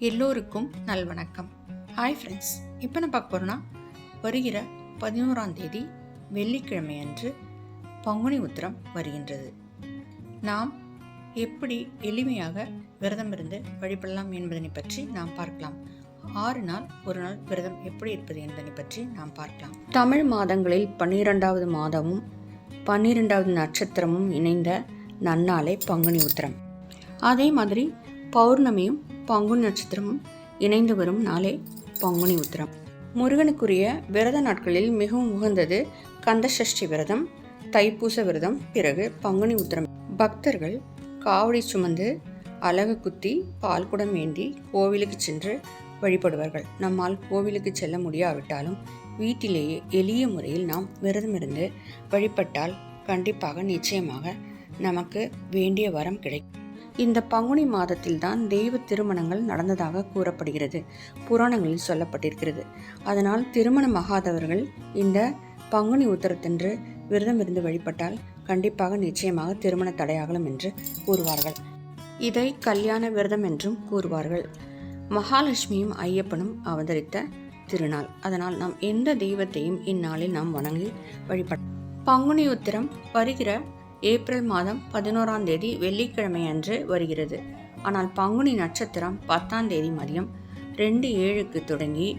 எல்லோருக்கும் நல்வணக்கம். Hi friends, இப்போ நான் பார்க்க போகிறோன்னா வருகிற 11ஆம் தேதி வெள்ளிக்கிழமை அன்று பங்குனி உத்திரம் வருகின்றது. நாம் எப்படி எளிமையாக விரதம் இருந்து வழிபடலாம் என்பதனை பற்றி நாம் பார்க்கலாம். 6 நாள் ஒரு நாள் விரதம் எப்படி இருப்பது என்பதனை பற்றி நாம் பார்க்கலாம். தமிழ் மாதங்களில் 12வது மாதமும் 12வது நட்சத்திரமும் இணைந்த நன்னாளே பங்குனி உத்திரம். அதே மாதிரி பௌர்ணமியும் பங்குனி நட்சத்திரமும் இணைந்து வரும் நாளே பங்குனி உத்திரம். முருகனுக்குரிய விரத நாட்களில் மிகவும் உகந்தது கந்தசஷ்டி விரதம், தைப்பூச விரதம், பிறகு பங்குனி உத்திரம். பக்தர்கள் காவடி சுமந்து அலகு குத்தி பால்குடம் ஏந்தி கோவிலுக்கு சென்று வழிபடுவார்கள். நம்மால் கோவிலுக்கு செல்ல முடியாவிட்டாலும் வீட்டிலேயே எளிய முறையில் நாம் விரதம் இருந்து வழிபட்டால் கண்டிப்பாக நிச்சயமாக நமக்கு வேண்டிய வரம் கிடைக்கும். இந்த பங்குனி மாதத்தில் தான் தெய்வ திருமணங்கள் நடந்ததாக கூறப்படுகிறது, புராணங்களில் சொல்லப்பட்டிருக்கிறது. அதனால் திருமணமாகாதவர்கள் இந்த பங்குனி உத்திரத்தன்று விரதம் இருந்து வழிபட்டால் கண்டிப்பாக நிச்சயமாக திருமண தடையாகலாம் என்று கூறுவார்கள். இதை கல்யாண விரதம் என்றும் கூறுவார்கள். மகாலட்சுமியும் ஐயப்பனும் அவதரித்த திருநாள். அதனால் நாம் எந்த தெய்வத்தையும் இந்நாளில் நாம் வணங்கி வழிபட. பங்குனி உத்திரம் வருகிற ஏப்ரல் மாதம் 11ஆம் தேதி வெள்ளிக்கிழமை அன்று வருகிறது. ஆனால் பங்குனி நட்சத்திரம் 10ஆம் தேதி மதியம் 2:07 தொடங்கி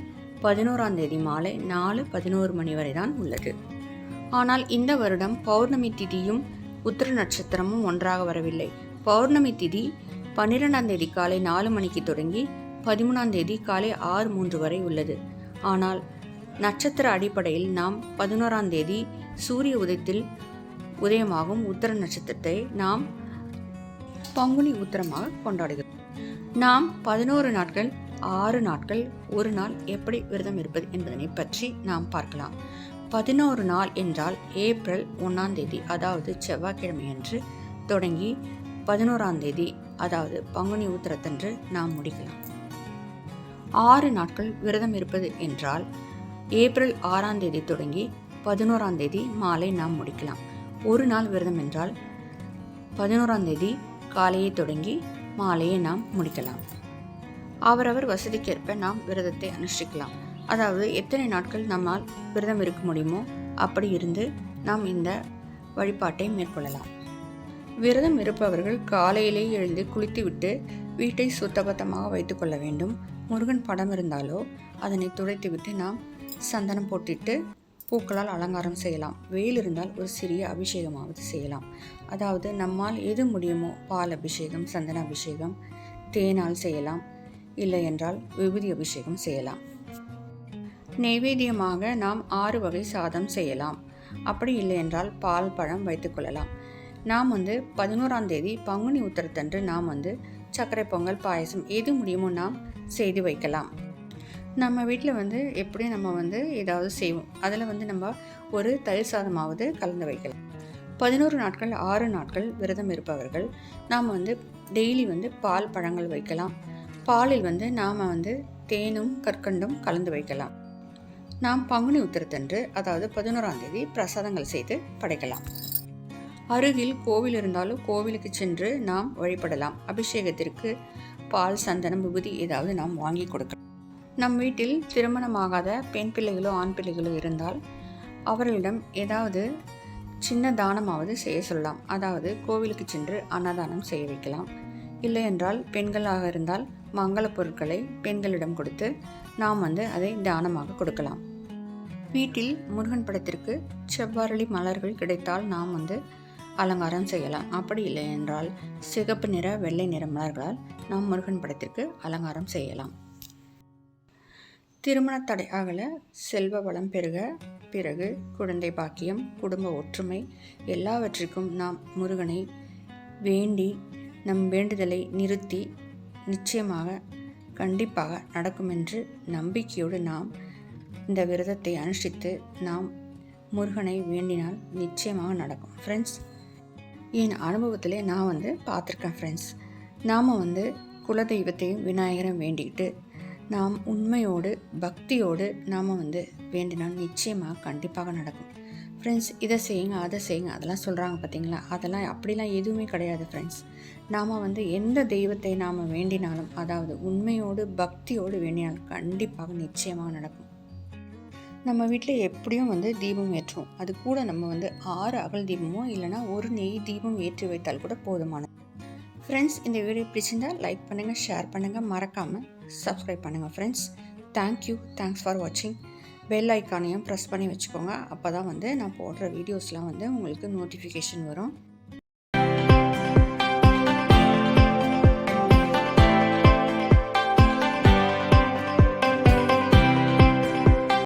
11ஆம் தேதி மாலை 4:11 மணி வரை தான் உள்ளது. ஆனால் இந்த வருடம் பௌர்ணமி திதியும் உத்திர நட்சத்திரமும் ஒன்றாக வரவில்லை. பௌர்ணமி திதி 12ஆம் தேதி காலை 4 மணிக்கு தொடங்கி 13ஆம் தேதி காலை 6:03 வரை உள்ளது. ஆனால் நட்சத்திர அடிப்படையில் நாம் 11ஆம் தேதி சூரிய உதயத்தில் உதயமாகும் உத்திர நட்சத்திரத்தை நாம் பங்குனி உத்திரமாக கொண்டாடுகிறோம். நாம் 11 நாட்கள் 6 நாட்கள் ஒரு நாள் எப்படி விரதம் இருப்பது என்பதனை பற்றி நாம் பார்க்கலாம். 11 நாள் என்றால் ஏப்ரல் 1ஆம் தேதி அதாவது செவ்வாய்க்கிழமை அன்று தொடங்கி 11ஆம் தேதி அதாவது பங்குனி உத்திரத்தன்று நாம் முடிக்கலாம். 6 நாட்கள் விரதம் இருப்பது என்றால் ஏப்ரல் 6ஆம் தேதி தொடங்கி 11ஆம் தேதி மாலை நாம் முடிக்கலாம். ஒரு நாள் விரதம் என்றால் 11ஆம் தேதி காலையை தொடங்கி மாலையை நாம் முடிக்கலாம். அவரவர் வசதிக்கேற்ப நாம் விரதத்தை அனுஷ்டிக்கலாம். அதாவது எத்தனை நாட்கள் நம்மால் விரதம் இருக்க முடியுமோ அப்படி இருந்து நாம் இந்த வழிபாட்டை மேற்கொள்ளலாம். விரதம் இருப்பவர்கள் காலையிலேயே எழுந்து குளித்துவிட்டு வீட்டை சுத்தபத்தமாக வைத்துக்கொள்ள வேண்டும். முருகன் படம் இருந்தாலோ அதனை துடைத்துவிட்டு நாம் சந்தனம் போட்டிட்டு பூக்களால் அலங்காரம் செய்யலாம். வெயில் இருந்தால் ஒரு சிறிய அபிஷேகமாவது செய்யலாம். அதாவது நம்மால் எது முடியுமோ பால் அபிஷேகம், சந்தன அபிஷேகம், தேனால் செய்யலாம். இல்லை என்றால் விபூதி அபிஷேகம் செய்யலாம். நைவேத்தியமாக நாம் 6 வகை சாதம் செய்யலாம். அப்படி இல்லை என்றால் பால் பழம் வைத்துக்கொள்ளலாம். நாம் 11ஆம் தேதி பங்குனி உத்திரத்தன்று நாம் சர்க்கரை பொங்கல், பாயசம் எது முடியுமோ நாம் செய்து வைக்கலாம். நம்ம வீட்டில் எப்படியும் நம்ம ஏதாவது செய்வோம். அதில் நம்ம ஒரு தயிர் சாதமாவது கலந்து வைக்கலாம். 11 நாட்கள் 6 நாட்கள் விரதம் இருப்பவர்கள் நாம் டெய்லி பால் பழங்கள் வைக்கலாம். பாலில் நாம் தேனும் கற்கண்டும் கலந்து வைக்கலாம். நாம் பங்குனி உத்திரத்தன்று அதாவது 11ஆம் தேதி பிரசாதங்கள் செய்து படைக்கலாம். அருகில் கோவில் இருந்தாலும் கோவிலுக்கு சென்று நாம் வழிபடலாம். அபிஷேகத்திற்கு பால், சந்தனம், விபூதி ஏதாவது நாம் வாங்கி கொடுக்கலாம். நம் வீட்டில் திருமணமாகாத பெண் பிள்ளைகளோ ஆண் பிள்ளைகளோ இருந்தால் அவர்களிடம் ஏதாவது சின்ன தானமாவது செய்ய சொல்லலாம். அதாவது கோவிலுக்கு சென்று அன்னதானம் செய்ய வைக்கலாம். இல்லை என்றால் பெண்களாக இருந்தால் மங்கள பொருட்களை பெண்களிடம் கொடுத்து நாம் அதை தானமாக கொடுக்கலாம். வீட்டில் முருகன் படத்திற்கு செவ்வரளி மலர்கள் கிடைத்தால் நாம் அலங்காரம் செய்யலாம். அப்படி இல்லை என்றால் சிகப்பு நிற, வெள்ளை நிற மலர்களால் நாம் முருகன் படத்திற்கு அலங்காரம் செய்யலாம். திருமண தடை அகல, செல்வ வளம் பெருக, பிறகு குழந்தை பாக்கியம், குடும்ப ஒற்றுமை எல்லாவற்றிற்கும் நாம் முருகனை வேண்டி நம் வேண்டுதலை நிறுத்தி நிச்சயமாக கண்டிப்பாக நடக்கும் என்று நம்பிக்கையோடு நாம் இந்த விரதத்தை அனுஷ்டித்து நாம் முருகனை வேண்டினால் நிச்சயமாக நடக்கும். ஃப்ரெண்ட்ஸ், என் அனுபவத்திலே நான் பார்த்துருக்கேன். ஃப்ரெண்ட்ஸ், நாம் குலதெய்வத்தையும் விநாயகரும் வேண்டிக்கிட்டு நாம் உண்மையோடு பக்தியோடு நாம் வேண்டினால் நிச்சயமாக கண்டிப்பாக நடக்கும். ஃப்ரெண்ட்ஸ், இதை செய்யுங்க அதை செய்யுங்க அதெல்லாம் சொல்கிறாங்க பார்த்தீங்களா, அதெல்லாம் அப்படிலாம் எதுவுமே கிடையாது ஃப்ரெண்ட்ஸ். நாம் எந்த தெய்வத்தை நாம் வேண்டினாலும், அதாவது உண்மையோடு பக்தியோடு வேண்டினாலும் கண்டிப்பாக நிச்சயமாக நடக்கும். நம்ம வீட்டில் எப்படியும் தீபம் ஏற்றுவோம். அது கூட நம்ம 6 அகல் தீபமோ இல்லைனா ஒரு நெய் தீபம் ஏற்றி வைத்தால் கூட போதுமானது. ஃப்ரெண்ட்ஸ், இந்த வீடியோ பிடிச்சிருந்தால் லைக் பண்ணுங்கள், ஷேர் பண்ணுங்கள், மறக்காமல் சப்ஸ்கிரைப் பண்ணுங்கள் ஃப்ரெண்ட்ஸ். தேங்க்யூ, தேங்க்ஸ் ஃபார் வாட்சிங். பெல் ஐக்கானையும் ப்ரெஸ் பண்ணி வச்சுக்கோங்க. அப்போ தான் நான் போடுற வீடியோஸ்லாம் உங்களுக்கு நோட்டிஃபிகேஷன் வரும்.